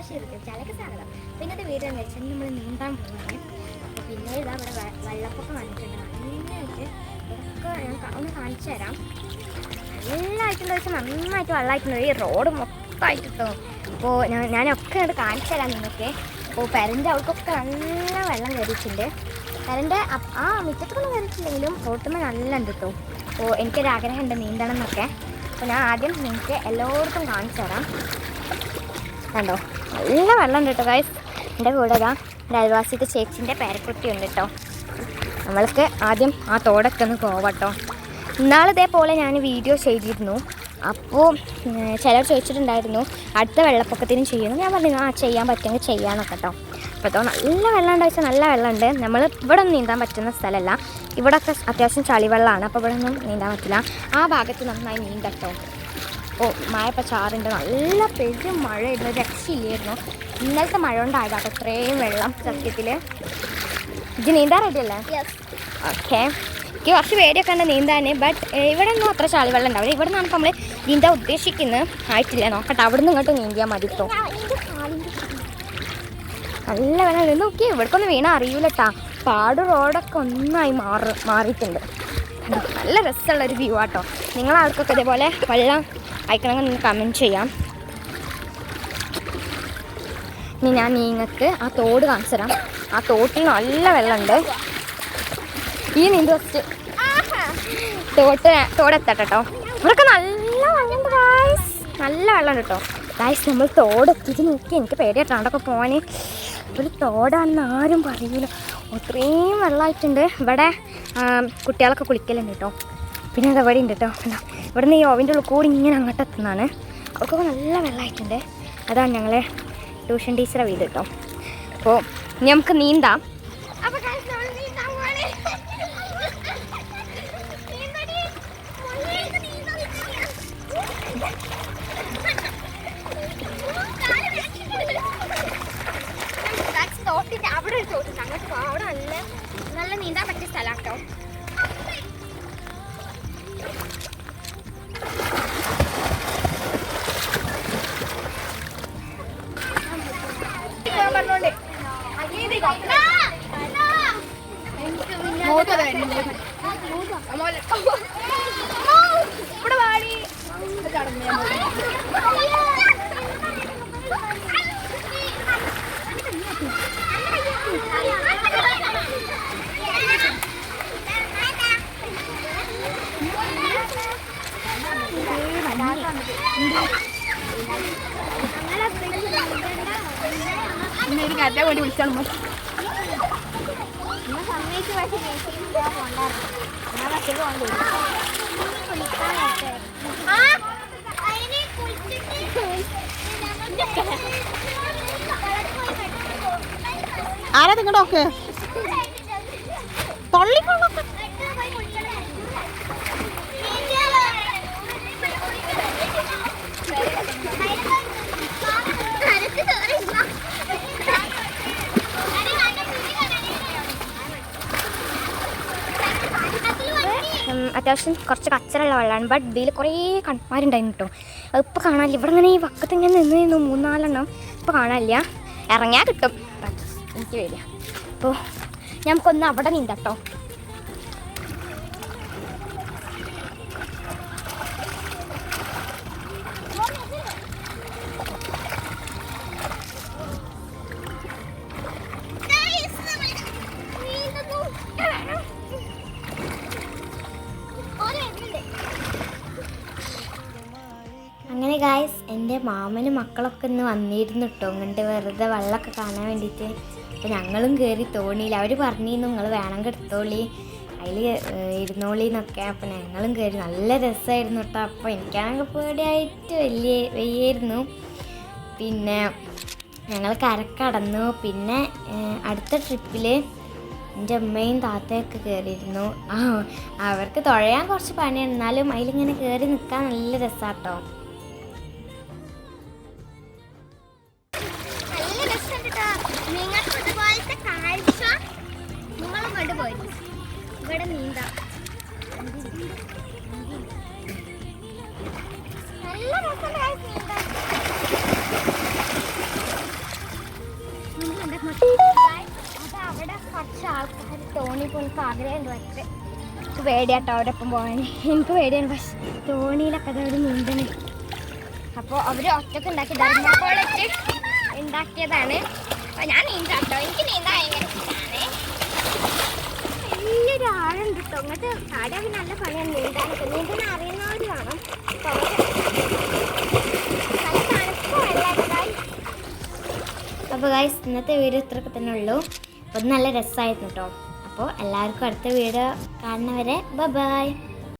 ചാലക്ക് സ്വാഗതം. പിന്നത്തെ വീഡിയോ എന്ന് വെച്ചാൽ നമ്മൾ നീന്താൻ പോകുന്നത്. അപ്പോൾ പിന്നെ ഇതാ ഇവിടെ വെള്ളപ്പൊക്കം വന്നിട്ടുണ്ട്. നന്നായിട്ട് ഇതൊക്കെ ഞാൻ ഒന്ന് കാണിച്ചു തരാം. നല്ലതായിട്ടുള്ള വെച്ചാൽ നന്നായിട്ട് വെള്ളമായിട്ടുണ്ട്. ഈ റോഡ് മൊത്തമായിട്ട് കിട്ടും. അപ്പോൾ ഞാനൊക്കെ അത് കാണിച്ചു തരാം നിങ്ങൾക്ക്. അപ്പോൾ പെരൻ്റെ അവർക്കൊക്കെ നല്ല വെള്ളം കയറിയിട്ടുണ്ട്. പെരൻ്റെ ആ മുറ്റത്തൊന്നും കയറിയിട്ടില്ലെങ്കിലും റോട്ടുമ്പോൾ നല്ല ഉണ്ട് കേട്ടോ. അപ്പോൾ എനിക്കൊരാഗ്രഹമുണ്ട് നീന്തണം എന്നൊക്കെ. അപ്പോൾ ഞാൻ ആദ്യം നിങ്ങൾക്ക് എല്ലാവർക്കും കാണിച്ചു തരാം. കണ്ടോ നല്ല വെള്ളം ഉണ്ട് കേട്ടോ ഗൈസ്. എൻ്റെ കൂടെ ഇതാ എൻ്റെ അയൽവാസിത്തെ ചേച്ചിൻ്റെ പേരക്കുട്ടി ഉണ്ട് കേട്ടോ. നമ്മൾക്ക് ആദ്യം ആ തോടൊക്കെ ഒന്ന് പോവാട്ടോ. ഇതേപോലെ ഞാൻ വീഡിയോ ചെയ്തിരുന്നു. അപ്പോൾ ചിലർ ചോദിച്ചിട്ടുണ്ടായിരുന്നു അടുത്ത വെള്ളപ്പൊക്കത്തിനും ചെയ്യുന്നു. ഞാൻ പറഞ്ഞു ചെയ്യാൻ പറ്റുമെങ്കിൽ ചെയ്യാമെന്നൊക്കെ കേട്ടോ. അപ്പോൾ അതോ നല്ല വെള്ളം ഉണ്ട് വെച്ചാൽ നല്ല വെള്ളമുണ്ട്. നമ്മൾ ഇവിടെ ഒന്നും നീന്താൻ പറ്റുന്ന സ്ഥലമല്ല. ഇവിടെയൊക്കെ അത്യാവശ്യം ചളിവെള്ളമാണ്. അപ്പോൾ ഇവിടെ ഒന്നും നീന്താൻ പറ്റില്ല. ആ ഭാഗത്ത് നന്നായി നീന്തട്ടോ. ഓ മഴപ്പോൾ ചാറുണ്ട്. നല്ല പെരും മഴയായിരുന്നു. രക്ഷയില്ലായിരുന്നു. ഇന്നലത്തെ മഴ കൊണ്ടായതാട്ടോ ഇത്രയും വെള്ളം. സത്യത്തിൽ ഇത് നീന്താൻ റെഡിയല്ലേ? ഓക്കെ. എനിക്ക് കുറച്ച് പേടിയൊക്കെ ഉണ്ട് നീന്താൻ. ബട്ട് ഇവിടെ ഒന്നും അത്ര ചളിവെള്ളം ഉണ്ടാവില്ല. ഇവിടെ നിന്നാണ് നമ്മൾ നീന്താൻ ഉദ്ദേശിക്കുന്നത്. ആയിട്ടില്ല, നോക്കട്ടെ. അവിടെ നിന്ന് ഇങ്ങോട്ട് നീന്തിയാൽ മതി കേട്ടോ. നല്ല വെള്ളം നോക്കി. ഇവിടേക്കൊന്നും വീണ അറിയൂല കേട്ടാ. പാട് റോഡൊക്കെ ഒന്നായി മാറിയിട്ടുണ്ട്. നല്ല രസമുള്ളൊരു വ്യൂ ആട്ടോ. നിങ്ങളവർക്കൊക്കെ ഇതേപോലെ വെള്ളം അയക്കണമെങ്കിൽ നിങ്ങൾ കമൻറ്റ് ചെയ്യാം. ഇനി ഞാൻ നിങ്ങൾക്ക് ആ തോട് കാണിച്ചു തരാം. ആ തോട്ടിൽ നല്ല വെള്ളമുണ്ട്. ഈ നീന്ത് ഫസ്റ്റ് തോടെത്തട്ടെ കേട്ടോ. ഇവിടെയൊക്കെ നല്ല വെള്ളമുണ്ട് ഗായ്സ്. നല്ല വെള്ളമുണ്ട് കേട്ടോ ഗായ്സ്. നമ്മൾ തോടെത്തിച്ച് നോക്കി. എനിക്ക് പേടിയാട്ടോ അവിടെയൊക്കെ പോകാൻ. ഒരു തോടാണെന്ന് ആരും പറയൂല. അത്രയും വെള്ളമായിട്ടുണ്ട്. ഇവിടെ കുട്ടികളൊക്കെ കുളിക്കലുണ്ട് കേട്ടോ. പിന്നെ അത് ഇവിടെ ഉണ്ട് കേട്ടോ. ഇവിടെ നിന്ന് ഈ ഓവിൻ്റെ ഉള്ളിൽ കൂടി ഇങ്ങനെ അങ്ങോട്ട് എത്തുന്നതാണ്. അവർക്കൊക്കെ നല്ല വെള്ളമായിട്ടുണ്ട്. അതാണ് ഞങ്ങളെ ട്യൂഷൻ ടീച്ചറെ വീട് കേട്ടോ. അപ്പോൾ ഇനി നമുക്ക് നീന്താം. അവിടെ ഒരു തോട്ടുണ്ട്. അങ്ങോട്ട് പോകാം. അവിടെ നല്ല നീന്താൻ പറ്റിയ സ്ഥലം കേട്ടോ. ഇവിടെ വാടി എനിക്ക് അറ്റ വേണ്ടി വിളിച്ചാൽ ആരാ നിങ്ങളൊക്കെ തള്ളിക്കൊള്ളൊക്കെ. അത്യാവശ്യം കുറച്ച് കച്ചറുള്ള വെള്ളമാണ്. ബട്ട് ഇതിൽ കുറേ കൺമാരുണ്ടായിരുന്നു കേട്ടോ. അതിപ്പോൾ കാണാനില്ല. ഇവിടെ ഇങ്ങനെ ഈ വക്കത്ത് ഇങ്ങനെ നിന്ന് 3-4 ഇപ്പോൾ കാണാനില്ല. ഇറങ്ങിയാൽ കിട്ടും. എനിക്ക് വരിക. അപ്പോൾ നമുക്കൊന്ന് അവിടെ നീന്തട്ടോ. അങ്ങനെ ഗായ്സ്, എൻ്റെ മാമനും മക്കളൊക്കെ ഇന്ന് വന്നിരുന്നു കേട്ടോ. ഇങ്ങോട്ട് വെറുതെ വെള്ളമൊക്കെ കാണാൻ വേണ്ടിയിട്ട്. അപ്പോൾ ഞങ്ങളും കയറി തോണിയിൽ. അവർ പറഞ്ഞിരുന്നു നിങ്ങൾ വേണമെങ്കിൽ എടുത്തോളി, അതിൽ ഇരുന്നോളി എന്നൊക്കെ. അപ്പോൾ ഞങ്ങളും കയറി. നല്ല രസമായിരുന്നു കേട്ടോ. അപ്പോൾ എനിക്കാണെങ്കിൽ പേടിയായിട്ട് വയ്യായിരുന്നു. പിന്നെ ഞങ്ങൾ കരക്കടന്നു. പിന്നെ അടുത്ത ട്രിപ്പിൽ എൻ്റെ അമ്മയും താത്തയൊക്കെ കയറിയിരുന്നു. അവർക്ക് തുഴയാൻ കുറച്ച് പണിയാണ്. എന്നാലും അതിലിങ്ങനെ കയറി നിൽക്കാൻ നല്ല രസമാട്ടോ. നിങ്ങൾക്ക് ഇതുപോലത്തെ കാഴ്ച നിങ്ങളും കണ്ടുപോയി ഇവിടെ നീന്താം. നല്ല രസമുണ്ട് നീന്താൻ. ആഗ്രഹമുണ്ട് ഭയങ്കര. എനിക്ക് പേടിയാട്ടോ അവരൊപ്പം പോകാൻ. എനിക്ക് പേടിയാണ്. പക്ഷെ തോണിയിലൊക്കെ അതവർ നീന്തണേ. അപ്പോൾ അവർ ഒറ്റക്ക് ഉണ്ടാക്കി ധർമ്മക്കോളറ്റ് ഉണ്ടാക്കിയതാണ്. അപ്പോൾ ഞാൻ നീന്താട്ടോ. എനിക്ക് നീന്താൻ ഭയങ്കര ഇഷ്ടമാണ്. വലിയൊരു ആഴുണ്ട് കേട്ടോ. അങ്ങോട്ട് ചാടിയാൽ പിന്നെ നല്ല പണിയാണ് നീന്താനൊക്കെ. നീന്താൻ അറിയുന്നവർ വേണം. അപ്പോൾ ഗൈസ് ഇന്നത്തെ വീഡിയോ ഇത്രയൊക്കെ തന്നെ ഉള്ളൂ. അപ്പോൾ നല്ല രസമായിരുന്നു കേട്ടോ. അപ്പോൾ എല്ലാവർക്കും അടുത്ത വീഡിയോ കാണുന്നവരെ ബൈ.